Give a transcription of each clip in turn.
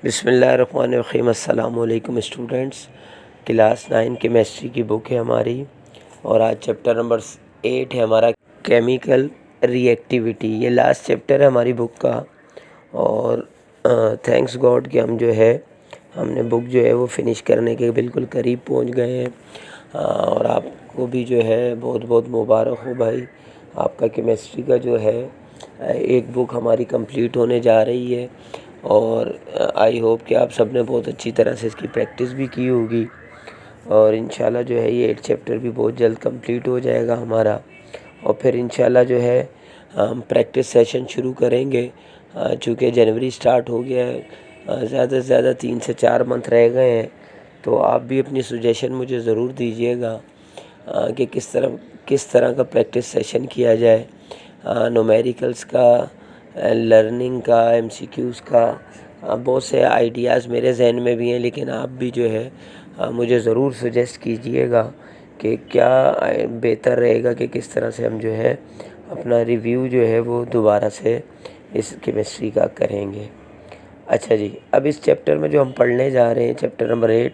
बिस्मिल्लाहिर्रहमानिर्रहीम। अस्सलाम वालेकुम स्टूडेंट्स। क्लास 9 केमिस्ट्री की बुक है हमारी और आज चैप्टर नंबर 8 है हमारा केमिकल रिएक्टिविटी। ये लास्ट चैप्टर है हमारी बुक का और थैंक्स गॉड कि हम जो है हमने बुक जो है वो फिनिश करने के बिल्कुल करीब पहुंच गए हैं। और आपको भी जो है बहुत बहुत मुबारक हो भाई, आपका केमिस्ट्री का जो है एक बुक हमारी कंप्लीट होने जा रही है और आई होप कि आप सब ने बहुत अच्छी तरह से इसकी प्रैक्टिस भी की होगी और इंशाल्लाह जो है ये 8 चैप्टर भी बहुत जल्द कंप्लीट हो जाएगा हमारा। और फिर इंशाल्लाह जो है हम प्रैक्टिस सेशन शुरू करेंगे। चूँकि जनवरी स्टार्ट हो गया है, ज़्यादा से ज़्यादा 3 से 4 मंथ रह गए हैं, तो आप भी अपनी सजेशन मुझे ज़रूर दीजिएगा कि किस तरह का प्रैक्टिस सेशन किया जाए। न्यूमेरिकल्स का, लर्निंग का, एमसीक्यूज़ का बहुत से आइडियाज़ मेरे जहन में भी हैं, लेकिन आप भी जो है मुझे ज़रूर सजेस्ट कीजिएगा कि क्या बेहतर रहेगा कि किस तरह से हम जो है अपना रिव्यू जो है वो दोबारा से इस केमिस्ट्री का करेंगे। अच्छा जी, अब इस चैप्टर में जो हम पढ़ने जा रहे हैं चैप्टर नंबर 8,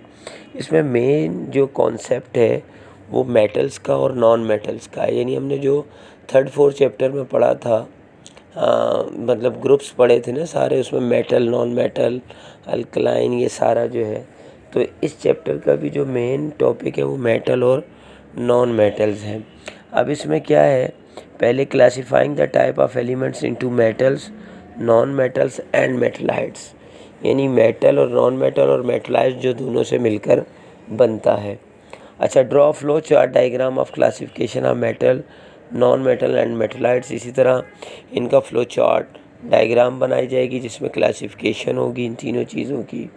इसमें मेन जो कॉन्सेप्ट है वो मेटल्स का और नॉन मेटल्स का है। यानी हमने जो 3-4 चैप्टर में पढ़ा था, मतलब ग्रुप्स पढ़े थे ना सारे, उसमें मेटल, नॉन मेटल, अल्कलाइन, ये सारा जो है। तो इस चैप्टर का भी जो मेन टॉपिक है वो मेटल और नॉन मेटल्स हैं। अब इसमें क्या है, पहले classifying the type of elements into metals, non metals and मेटलाइट्स। यानी मेटल और नॉन मेटल और मेटलाइट्स जो दोनों से मिलकर बनता है। अच्छा, draw flow chart diagram of classification of metal, non metal and मेटलाइट्स। इसी तरह इनका फ्लो चार्ट डायग्राम बनाई जाएगी जिसमें क्लासिफिकेशन होगी इन तीनों चीज़ों की।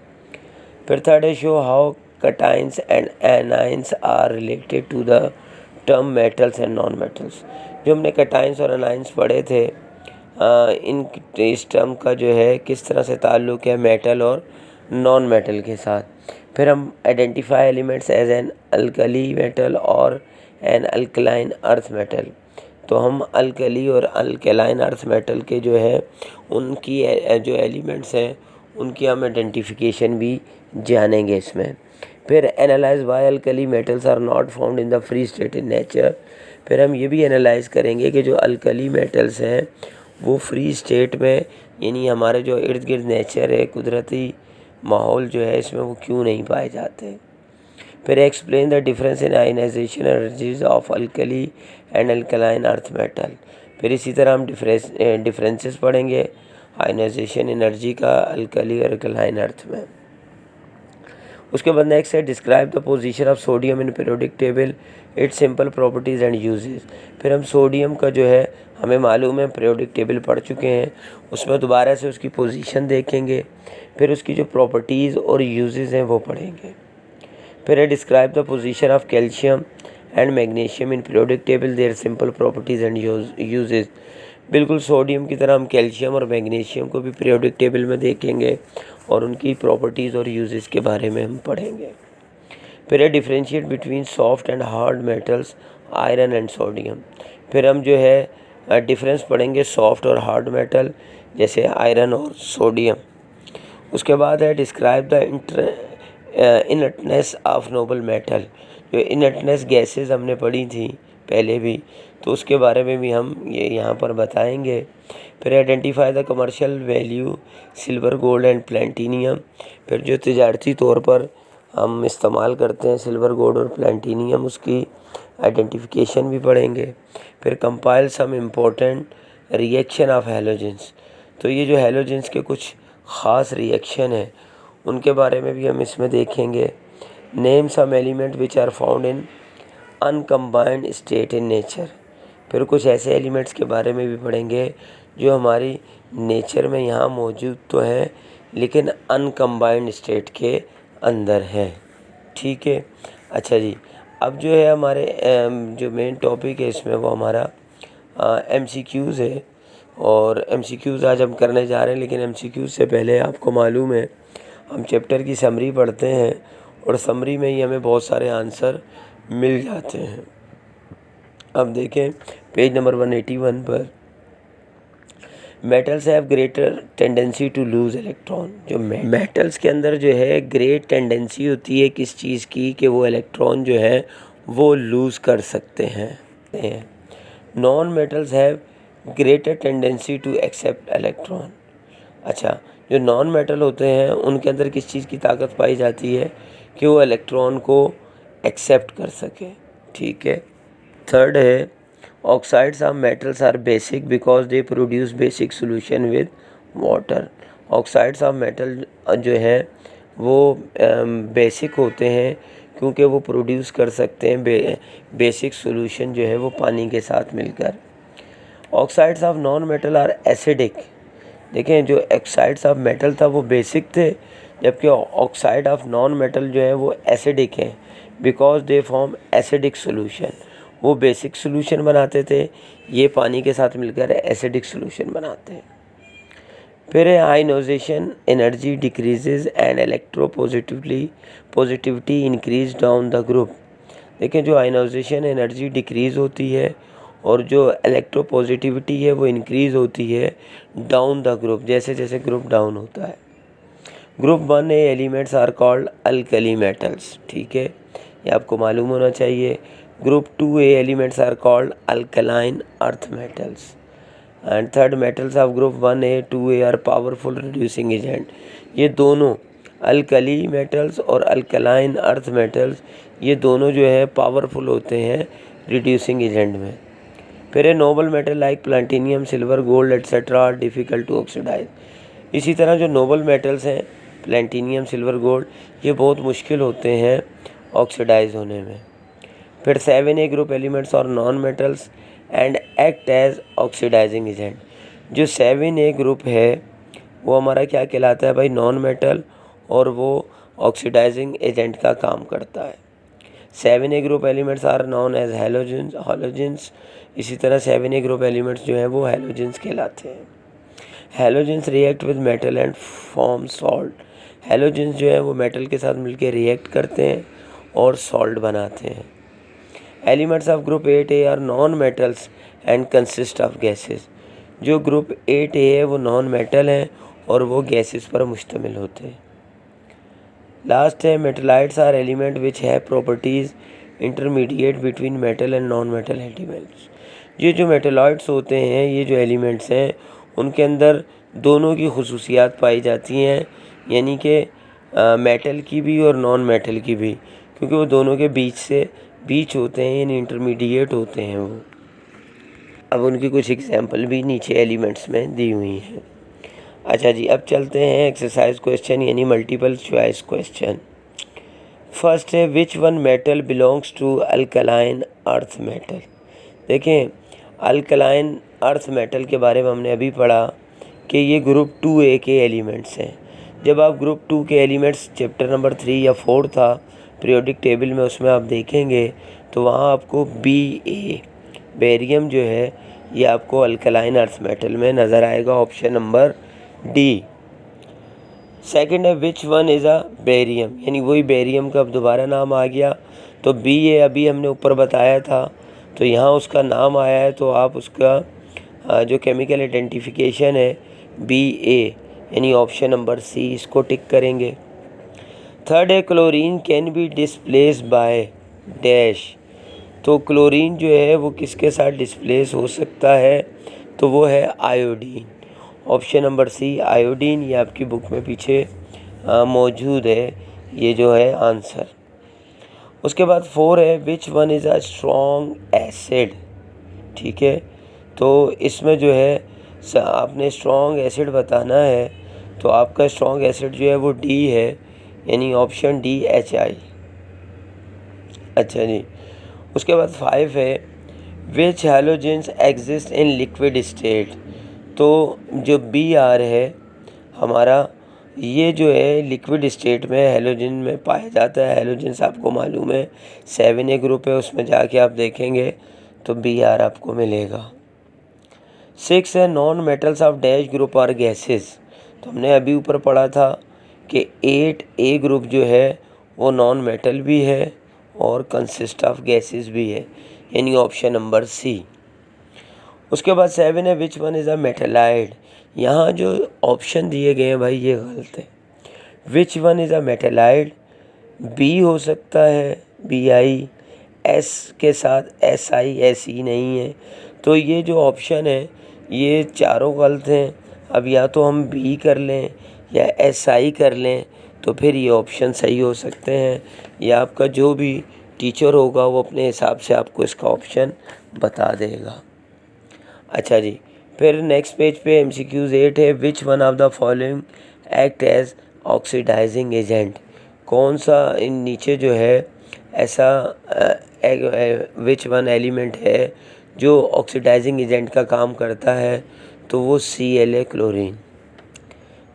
फिर थर्ड है show how cations and anions are related to the term metals and non metals. जो हमने कटाइंस और एनाइंस पढ़े थे, इस टर्म का जो है किस तरह से ताल्लुक़ है मेटल और नॉन मेटल के साथ। फिर हम identify elements as an alkali metal और एन अल्कलाइन अर्थ मेटल। तो हम अल्कली और अल्कलाइन अर्थ मेटल के जो है उनकी जो एलिमेंट्स हैं उनकी हम आइडेंटिफिकेशन भी जानेंगे इसमें। फिर analyse why alkali metals are not found in the free state in nature. फिर हम ये भी एनालाइज करेंगे कि जो अल्कली मेटल्स हैं वो फ्री स्टेट में, यानी हमारे जो इर्द गिर्द नेचर है, कुदरती माहौल जो है, इसमें वो क्यों नहीं पाए जाते। फिर explain the difference in ionisation energies of alkali and alkaline earth metal. फिर इसी तरह हम डिफरेंसेस पढ़ेंगे आयनाइजेशन एनर्जी का अल्कली और अल्कलाइन अर्थ में। उसके बाद नेक्स्ट है describe the position of sodium in periodic table, its simple properties and uses. फिर हम सोडियम का जो है हमें मालूम है, पीरियोडिक टेबल पढ़ चुके हैं, उसमें दोबारा से उसकी पोजीशन देखेंगे। फिर उसकी जो प्रॉपर्टीज़ और यूजेस हैं वो पढ़ेंगे। फिर है describe the position of calcium and magnesium in periodic table, their simple properties and uses. बिल्कुल सोडियम की तरह हम कैल्शियम और मैग्नीशियम को भी पीरियोडिक टेबल में देखेंगे और उनकी प्रॉपर्टीज़ और यूजेस के बारे में हम पढ़ेंगे। फिर है differentiate between soft and hard metals, iron and sodium. फिर हम जो है डिफरेंस पढ़ेंगे सॉफ्ट और हार्ड मेटल जैसे आयरन और सोडियम। उसके बाद है describe the inertness of noble metal. जो इनर्टनेस गैसेस हमने पढ़ी थी पहले भी, तो उसके बारे में भी हम ये यहाँ पर बताएंगे। फिर identify the commercial value silver, gold and platinum. फिर जो तिजारती तौर पर हम इस्तेमाल करते हैं सिल्वर, गोल्ड और प्लैटिनियम, उसकी आइडेंटिफिकेशन भी पढ़ेंगे। फिर compile some important reaction of halogens. तो ये जो हैलोजेंस के कुछ ख़ास रिएक्शन है उनके बारे में भी हम इसमें देखेंगे। Name some element which are found in uncombined state in nature. फिर कुछ ऐसे एलिमेंट्स के बारे में भी पढ़ेंगे जो हमारी नेचर में यहाँ मौजूद तो हैं लेकिन अनकम्बाइंड स्टेट के अंदर हैं। ठीक है, अच्छा जी, अब जो है हमारे जो मेन टॉपिक है इसमें वो हमारा एमसीक्यूज़ है और एमसीक्यूज़ आज हम करने जा रहे हैं। लेकिन एमसीक्यूज़ से पहले आपको मालूम है हम चैप्टर की समरी पढ़ते हैं और समरी में ही हमें बहुत सारे आंसर मिल जाते हैं। अब देखें पेज नंबर 181 पर metals have greater tendency to lose electron. जो मेटल्स के अंदर जो है ग्रेट टेंडेंसी होती है किस चीज़ की कि वो इलेक्ट्रॉन जो है वो लूज़ कर सकते हैं। Non metals have greater tendency to accept electron. अच्छा, जो नॉन मेटल होते हैं उनके अंदर किस चीज़ की ताकत पाई जाती है कि वो इलेक्ट्रॉन को एक्सेप्ट कर सके। ठीक है। थर्ड है oxides of metals are basic because they produce basic solution with water. Oxides of metal जो है वो बेसिक होते हैं क्योंकि वो प्रोड्यूस कर सकते हैं बेसिक सोल्यूशन जो है वो पानी के साथ मिलकर। Oxides of non metal are acidic. देखें, जो ऑक्साइड्स ऑफ मेटल था वो बेसिक थे, जबकि ऑक्साइड ऑफ नॉन मेटल जो है वो एसिडिक है because they form acidic solution. वो बेसिक सोल्यूशन बनाते थे, ये पानी के साथ मिलकर एसिडिक सोल्यूशन बनाते हैं। फिर है ionisation energy decreases and positivity increase down the group. देखें, जो आयनाइजेशन एनर्जी डिक्रीज़ होती है और जो इलेक्ट्रोपॉजिटिविटी है वो इंक्रीज़ होती है डाउन द ग्रुप, जैसे जैसे ग्रुप डाउन होता है। Group 1 A elements are called alkali metals. ठीक है, ये आपको मालूम होना चाहिए। Group 2 A elements are called alkaline earth metals. And third metals of group 1A 2A are powerful reducing agent. ये दोनों अल्कली मेटल्स और अल्कलाइन अर्थ मेटल्स ये दोनों जो है पावरफुल होते हैं रिड्यूसिंग एजेंट में। फिर है noble metal like platinum silver gold etcetera are difficult to oxidise. इसी तरह जो नोबल मेटल्स हैं प्लैटिनियम सिल्वर गोल्ड ये बहुत मुश्किल होते हैं ऑक्सीडाइज होने में। फिर 7A ग्रुप एलिमेंट्स और non metals and act as oxidising agent. जो 7A ग्रुप है वो हमारा क्या कहलाता है भाई, नॉन मेटल, और वो ऑक्सीडाइजिंग एजेंट का काम करता है। 7A group elements are non as halogens. इसी तरह 7A ग्रुप एलिमेंट्स जो हैं वो हैलोजेंस कहलाते हैं। Halogens react with metal and form salt. Halogens जो है वो मेटल के साथ मिलकर रिएक्ट करते हैं और सॉल्ट बनाते हैं। Elements of group 8A are non metals and consist of gases. जो ग्रुप 8A है वो नॉन मेटल हैं और वो गैसेस पर मुश्तमिल होते हैं। लास्ट है मेटलाइट्स आर एलिमेंट विच है properties intermediate between metal and non metal elements. ये जो मेटलॉइड्स होते हैं, ये जो एलिमेंट्स हैं, उनके अंदर दोनों की खुसूसियात पाई जाती हैं, यानी कि मेटल की भी और नॉन मेटल की भी, क्योंकि वो दोनों के बीच होते हैं, यानी इंटरमीडिएट होते हैं वो। अब उनकी कुछ एग्जांपल भी नीचे एलिमेंट्स में दी हुई हैं। अच्छा जी, अब चलते हैं एक्सरसाइज क्वेश्चन यानी मल्टीपल चॉइस क्वेश्चन। फर्स्ट है which one metal belongs to alkaline earth metal. देखें, अल्कलाइन अर्थ मेटल के बारे में हमने अभी पढ़ा कि ये ग्रुप 2A के एलिमेंट्स हैं। जब आप ग्रुप 2 के एलिमेंट्स चैप्टर नंबर 3 या 4 था पीरियोडिक टेबल में, उसमें आप देखेंगे तो वहाँ आपको Ba बेरियम जो है ये आपको अल्कलाइन अर्थ मेटल में नज़र आएगा, ऑप्शन नंबर डी। सेकंड है which one is a barium, यानी वही बेरियम का अब दोबारा नाम आ गया, तो Ba अभी हमने ऊपर बताया था तो यहाँ उसका नाम आया है, तो आप उसका जो केमिकल आइडेंटिफिकेशन है Ba यानी ऑप्शन नंबर सी, इसको टिक करेंगे। थर्ड है chlorine can be displace by dash. तो क्लोरीन जो है वो किसके साथ डिस्प्लेस हो सकता है, तो वो है iodine, option number C iodine. ये आपकी बुक में पीछे मौजूद है, ये जो है आंसर। उसके बाद 4 है which one is a strong acid. ठीक है, तो इसमें जो है आपने स्ट्रॉन्ग एसिड बताना है, तो आपका स्ट्रॉन्ग एसिड जो है वो डी है, यानी ऑप्शन डी HI। अच्छा जी, उसके बाद 5 है which halogens exist in liquid state. तो जो Br है हमारा, ये जो है लिक्विड स्टेट में हैलोजन में पाया जाता है। हैलोजेंस आपको मालूम है 7A ग्रुप है, उसमें जाके आप देखेंगे तो Br आपको मिलेगा। 6 है non metals of dash group are gases. तो हमने अभी ऊपर पढ़ा था कि 8A ग्रुप जो है वो नॉन मेटल भी है और कंसिस्ट ऑफ गैसेस भी है, यानी ऑप्शन नंबर सी। उसके बाद 7 है विच वन इज़ अ मेटलाइड, यहाँ जो ऑप्शन दिए गए हैं भाई ये गलत है। Which one is a metalloid, B हो सकता है Bi, एस के साथ Si नहीं है। तो ये जो ऑप्शन है ये चारों गलत हैं। अब या तो हम बी कर लें या Si कर लें तो फिर ये ऑप्शन सही हो सकते हैं, या आपका जो भी टीचर होगा वो अपने हिसाब से आपको इसका ऑप्शन बता देगा। अच्छा जी, फिर नेक्स्ट पेज पे MCQs 8 है। Which one of the following act as oxidising agent, कौन सा इन नीचे जो है ऐसा विच वन एलिमेंट है जो ऑक्सीडाइजिंग एजेंट का काम करता है, तो वो Cla क्लोरीन।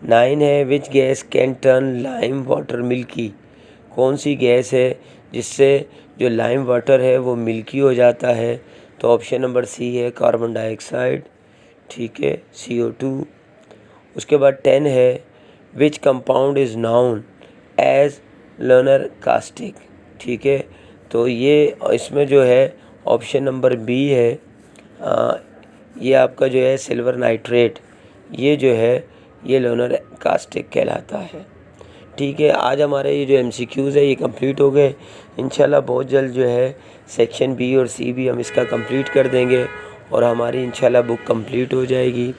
9 है। Which gas can turn lime water milky, कौन सी गैस है जिससे जो लाइम वाटर है वो मिल्की हो जाता है, तो ऑप्शन नंबर सी है कार्बन डाइऑक्साइड, ठीक है, CO2। उसके बाद 10 है। Which compound is known as lunar caustic, ठीक है, तो ये इसमें जो है ऑप्शन नंबर बी है। ये आपका जो है सिल्वर नाइट्रेट, ये जो है ये लर्नर कास्टिक कहलाता है। ठीक है, आज हमारे ये जो MCQs है ये कंप्लीट हो गए। इंशाल्लाह बहुत जल्द जो है सेक्शन बी और सी भी हम इसका कंप्लीट कर देंगे और हमारी इंशाल्लाह बुक कंप्लीट हो जाएगी।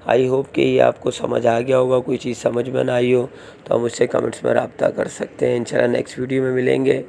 आई होप कि ये आपको समझ आ गया होगा। कोई चीज़ समझ में ना आई हो तो हम मुझसे कमेंट्स में रब्ता कर सकते हैं। इंशाल्लाह नेक्स्ट वीडियो में मिलेंगे।